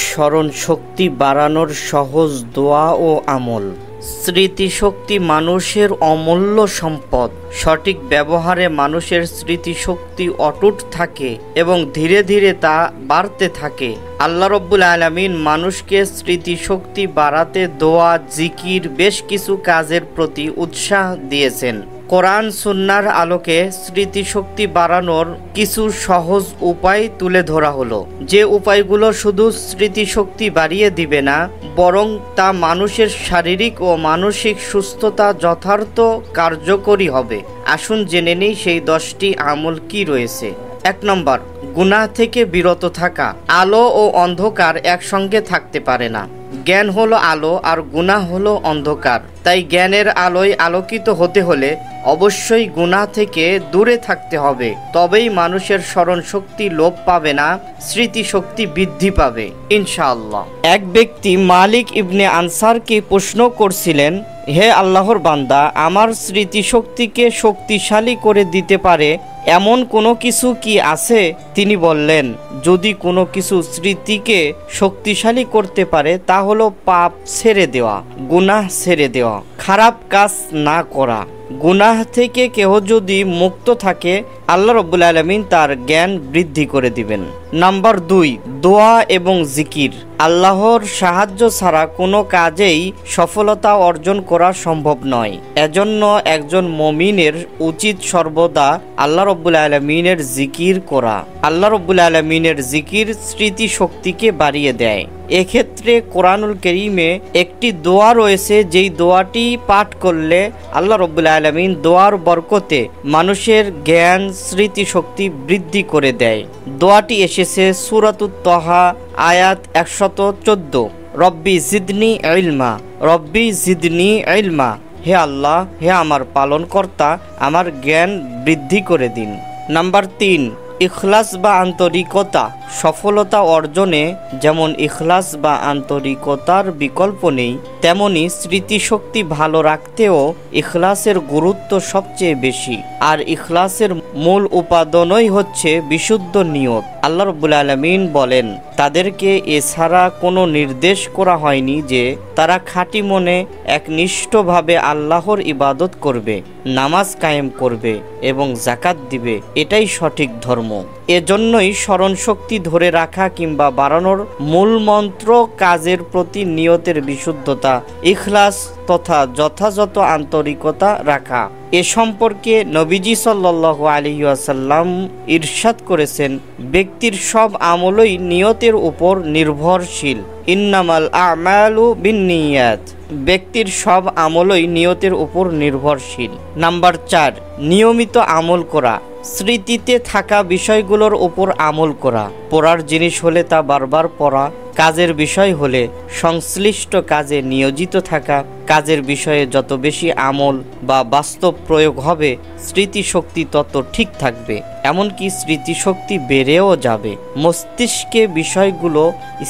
স্মরণ শক্তি বাড়ানোর সহজ দোয়া ও আমল। স্মৃতিশক্তি মানুষের অমূল্য সম্পদ। সঠিক ব্যবহারে মানুষের স্মৃতিশক্তি অটুট থাকে এবং ধীরে ধীরে তা বাড়তে থাকে। আল্লাহ রাব্বুল আলামিন মানুষকে স্মৃতিশক্তি বাড়াতে দোয়া, জিকির, বেশ কিছু কাজের প্রতি উৎসাহ দিয়েছেন। কোরআন সুন্নাহর আলোকে স্মৃতিশক্তি বাড়ানোর কিছু সহজ উপায় তুলে ধরা হলো। যে উপায়গুলো শুধু স্মৃতিশক্তি বাড়িয়ে দিবে না, বরং তা মানুষের শারীরিক ও মানসিক সুস্থতা যথার্থ কার্যকরী হবে। আসুন জেনে নিই সেই 10টি আমল কি রয়েছে। 1 নম্বর, গুনাহ থেকে বিরত থাকা। আলো ও অন্ধকার একসঙ্গে থাকতে পারে না। জ্ঞান হলো আলো আর গুনাহ হলো অন্ধকার। তাই জ্ঞানের আলোয় আলোকিত হতে হলে অবশ্যই গুনাহ থেকে দূরে থাকতে হবে। তবেই মানুষের স্মরণ শক্তি লোপ পাবে না, স্মৃতিশক্তি বৃদ্ধি পাবে ইনশাআল্লাহ। এক ব্যক্তি মালিক ইবনে আনসারকে প্রশ্ন করছিলেন, হে আল্লাহর বান্দা, আমার স্মৃতিশক্তিকে শক্তিশালী করে দিতে পারে এমন কোনো কিছু কি আছে? তিনি বললেন, যদি কোনো কিছু স্মৃতিকে শক্তিশালী করতে পারে তা হলো পাপ ছেড়ে দেওয়া, গুনাহ ছেড়ে দেওয়া, খারাপ কাজ না করা। গুনাহ থেকে কেহ যদি মুক্ত থাকে, আল্লাহ রাব্বুল আলামিন তার জ্ঞান বৃদ্ধি করে দিবেন। নাম্বার 2, দোয়া এবং জিকির। আল্লাহর সাহায্য ছাড়া কোনো কাজেই সফলতা অর্জন করা সম্ভব নয়। এজন্য একজন মুমিনের উচিত সর্বদা আল্লাহ রাব্বুল আলামিনের জিকির করা। আল্লাহ রাব্বুল আলামিনের জিকির স্মৃতিশক্তিকে বাড়িয়ে দেয়। এক্ষেত্রে কোরআনুল কারীমে একটি দোয়া রয়েছে, যেই দোয়াটি পাঠ করলে আল্লাহ রাব্বুল আলামিন দোয়ার বরকতে মানুষের জ্ঞান, স্মৃতিশক্তি বৃদ্ধি করে দেয়। দোয়াটি এসেছে সূরাতুত তাহা আয়াত 114। রব্বি জিদনি ইলমা, রব্বি জিদনি ইলমা। হে আল্লাহ, হে আমার পালনকর্তা, আমার জ্ঞান বৃদ্ধি করে দিন। নাম্বার 3, ইখলাস বা আন্তরিকতা। সফলতা অর্জনে যেমন ইখলাস বা আন্তরিকতার বিকল্প নেই, তেমনি স্মৃতিশক্তি ভালো রাখতেও ইখলাসের গুরুত্ব সবচেয়ে বেশি। আর ইখলাসের মূল উপাদানই হচ্ছে বিশুদ্ধ নিয়ত। আল্লাহ রাব্বুল আলামিন বলেন, তাদেরকে এছাড়া কোনো নির্দেশ করা হয়নি যে তারা খাঁটি মনে একনিষ্ঠভাবে আল্লাহর ইবাদত করবে, নামাজ কায়েম করবে এবং যাকাত দিবে। এটাই সঠিক ধর্ম। এজন্যই স্মরণ শক্তি ধরে রাখা কিংবা বাড়ানোর মূল মন্ত্র কাজের প্রতি নিয়তের বিশুদ্ধতা, ইখলাস তথা যথাযথ আন্তরিকতা রাখা। এ সম্পর্কে নবীজি সাল্লাল্লাহু আলাইহি ওয়াসাল্লাম ইরশাদ করেছেন, ব্যক্তির সব আমলই নিয়তের উপর নির্ভরশীল। ইন্নামাল আমালু বিন্নিয়াত। ব্যক্তির সব আমলই নিয়তের উপর নির্ভরশীল। নাম্বার 4, নিয়মিত আমল করা। স্মৃতিতে থাকা বিষয়গুলোর উপর আমল করা। পড়ার জিনিস হলে তা বারবার পড়া, কাজের বিষয় হলে সংশ্লিষ্ট কাজে নিয়োজিত থাকা। কাজের বিষয়ে যত বেশি আমল বা বাস্তব প্রয়োগ হবে, স্মৃতিশক্তি তত ঠিক থাকবে, এমনকি স্মৃতিশক্তি বেড়েও যাবে। মস্তিষ্কে বিষয়গুলো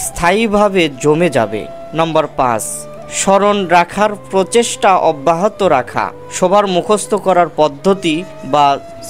স্থায়ীভাবে জমে যাবে। নম্বর 5, স্মরণ রাখার প্রচেষ্টা অব্যাহত রাখা। সবার মুখস্থ করার পদ্ধতি বা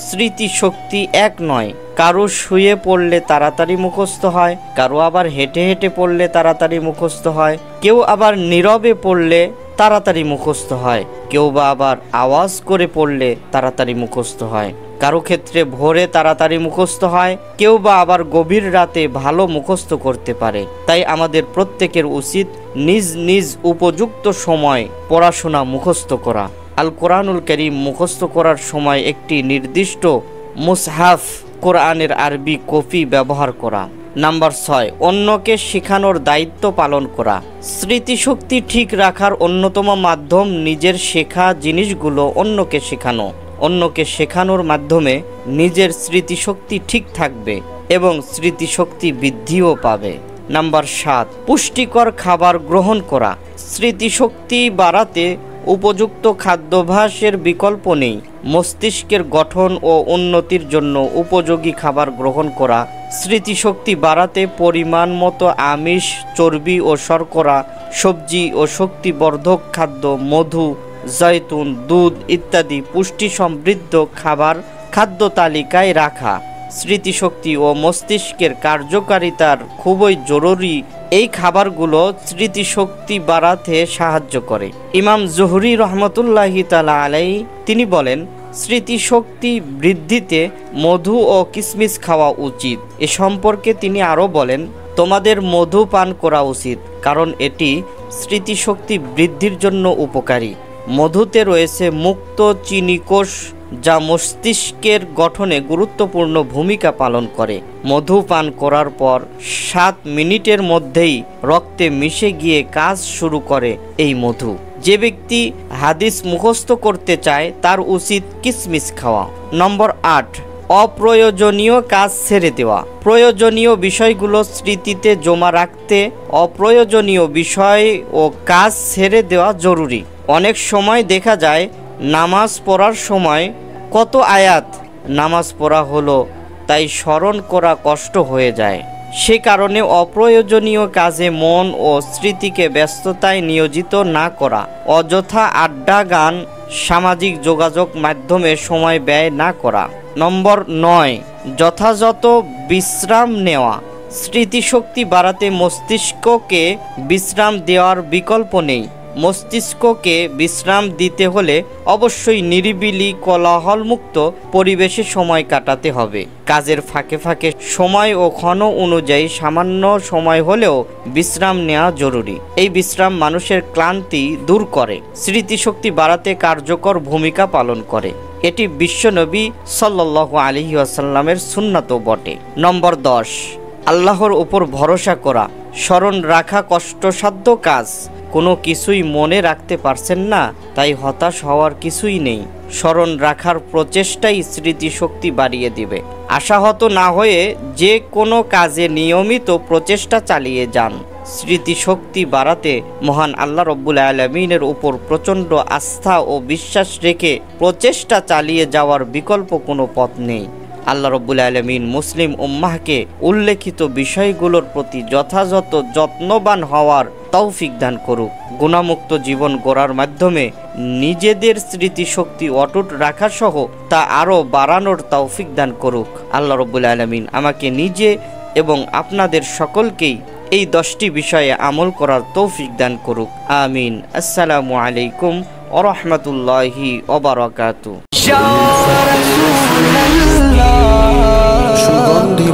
স্মৃতিশক্তি এক নয়। কারো শুয়ে পড়লে তাড়াতাড়ি মুখস্থ হয়, কারো আবার হেঁটে হেঁটে পড়লে তাড়াতাড়ি মুখস্থ হয়, কেউ আবার নীরবে পড়লে তাড়াতাড়ি মুখস্থ হয়, কেউ বা আবার আওয়াজ করে পড়লে তাড়াতাড়ি মুখস্থ হয়। কারো ক্ষেত্রে ভোরে তাড়াতাড়ি মুখস্থ হয়, কেউ বা আবার গভীর রাতে ভালো মুখস্থ করতে পারে। তাই আমাদের প্রত্যেকের উচিত নিজ নিজ উপযুক্ত সময় পড়াশোনা মুখস্থ করা। আল কোরআনুল কারীম মুখস্থ করার সময় একটি নির্দিষ্ট মুসহাফ কোরআনের আরবি কপি ব্যবহার করা। নাম্বার 6, অন্যকে শেখানোর দায়িত্ব পালন করা। স্মৃতিশক্তি ঠিক রাখার অন্যতম মাধ্যম নিজের শেখা জিনিসগুলো অন্যকে শেখানো। অন্যকে শেখানোর মাধ্যমে নিজের স্মৃতিশক্তি ঠিক থাকবে এবং স্মৃতিশক্তি বৃদ্ধিও পাবে। নাম্বার 7, পুষ্টিকর খাবার গ্রহণ করা। স্মৃতিশক্তি বাড়াতে উপযুক্ত খাদ্যাভ্যাসের বিকল্প নেই। মস্তিষ্কের গঠন ও উন্নতির জন্য উপযোগী খাবার গ্রহণ করা। স্মৃতিশক্তি বাড়াতে পরিমাণ মতো আমিষ, চর্বি ও শর্করা, সবজি ও শক্তিবর্ধক খাদ্য, মধু, জৈতুন, দুধ ইত্যাদি পুষ্টি সমৃদ্ধ খাবার খাদ্য তালিকায় রাখা স্মৃতিশক্তি ও মস্তিষ্কের কার্যকারিতার খুবই জরুরি এই খাবারগুলো স্মৃতিশক্তি বাড়াতে সাহায্য করে। ইমাম জুহরি রহমতুল্লাহি তাআলা আলাইহি তিনি বলেন, স্মৃতিশক্তি বৃদ্ধিতে মধু ও কিশমিশ খাওয়া উচিত। এ সম্পর্কে তিনি আরও বলেন, তোমাদের মধু পান করা উচিত, কারণ এটি স্মৃতিশক্তি বৃদ্ধির জন্য উপকারী। মধুতে রয়েছে মুক্ত চিনি কোষ, যা মস্তিষ্কের গঠনে গুরুত্বপূর্ণ ভূমিকা পালন করে। মধু পান করার পর 7 মিনিটের মধ্যেই রক্তে মিশে গিয়ে কাজ শুরু করে এই মধু। যে ব্যক্তি হাদিস মুখস্থ করতে চায় তার উচিত কিশমিশ খাওয়া। নম্বর 8, অপ্রয়োজনীয় কাজ ছেড়ে দেওয়া। প্রয়োজনীয় বিষয়গুলো স্মৃতিতে জমা রাখতে অপ্রয়োজনীয় বিষয় ও কাজ ছেড়ে দেওয়া জরুরি। অনেক সময় দেখা যায় নামাজ পড়ার সময় কত আয়াত নামাজ পড়া হলো তাই স্মরণ করা কষ্ট হয়ে যায়। সে কারণে অপ্রয়োজনীয় কাজে মন ও স্মৃতিকে ব্যস্ততায় নিয়োজিত না করা, অযথা আড্ডা, গান, সামাজিক যোগাযোগ মাধ্যমে সময় ব্যয় না করা। নম্বর 9, যথাযথ বিশ্রাম নেওয়া। স্মৃতিশক্তি বাড়াতে মস্তিষ্ককে বিশ্রাম দেওয়ার বিকল্প নেই। মস্তিষ্ককে বিশ্রাম দিতে হলে অবশ্যই নিরিবিলি, কোলাহলমুক্ত পরিবেশে সময় কাটাতে হবে। কাজের ফাঁকে ফাঁকে সময় ও ক্ষণ অনুযায়ী সামান্য সময় হলেও বিশ্রাম নেওয়া জরুরি। এই বিশ্রাম মানুষের ক্লান্তি দূর করে, স্মৃতিশক্তি বাড়াতে কার্যকর ভূমিকা পালন করে। এটি বিশ্বনবী সাল্লাল্লাহু আলাইহি ওয়াসাল্লামের সুন্নাতও বটে। নম্বর 10, আল্লাহর উপর ভরসা করা। স্মরণ রাখা কষ্টসাধ্য কাজ। কোনো কিছুই মনে রাখতে পারছেন না, তাই হতাশ হওয়ার কিছুই নেই। স্মরণ রাখার প্রচেষ্টাই স্মৃতিশক্তি বাড়িয়ে দিবে। আশাহত না হয়ে যে কোনো কাজে নিয়মিত প্রচেষ্টা চালিয়ে যান। স্মৃতিশক্তি বাড়াতে মহান আল্লাহ রব্বুল আলামিনের উপর প্রচণ্ড আস্থা ও বিশ্বাস রেখে প্রচেষ্টা চালিয়ে যাওয়ার বিকল্প কোনো পথ নেই। আল্লাহ রব্বুল আলামিন মুসলিম উম্মাহকে উল্লেখিত বিষয়গুলোর প্রতি যথাযথ যত্নবান হওয়ার তৌফিক দান করুক। গুণামুক্ত জীবন গড়ার মাধ্যমে নিজেদের স্মৃতিশক্তি অটুট রাখা সহ তা আরও বাড়ানোর তৌফিক দান করুক। আল্লাহ রব্বুল আলামিন আমাকে নিজে এবং আপনাদের সকলকেই এই 10টি বিষয়ে আমল করার তৌফিক দান করুক। আমিন। আসসালামু আলাইকুম ওয়া রাহমাতুল্লাহি ওয়া বারাকাতুহু। সুগন্ধি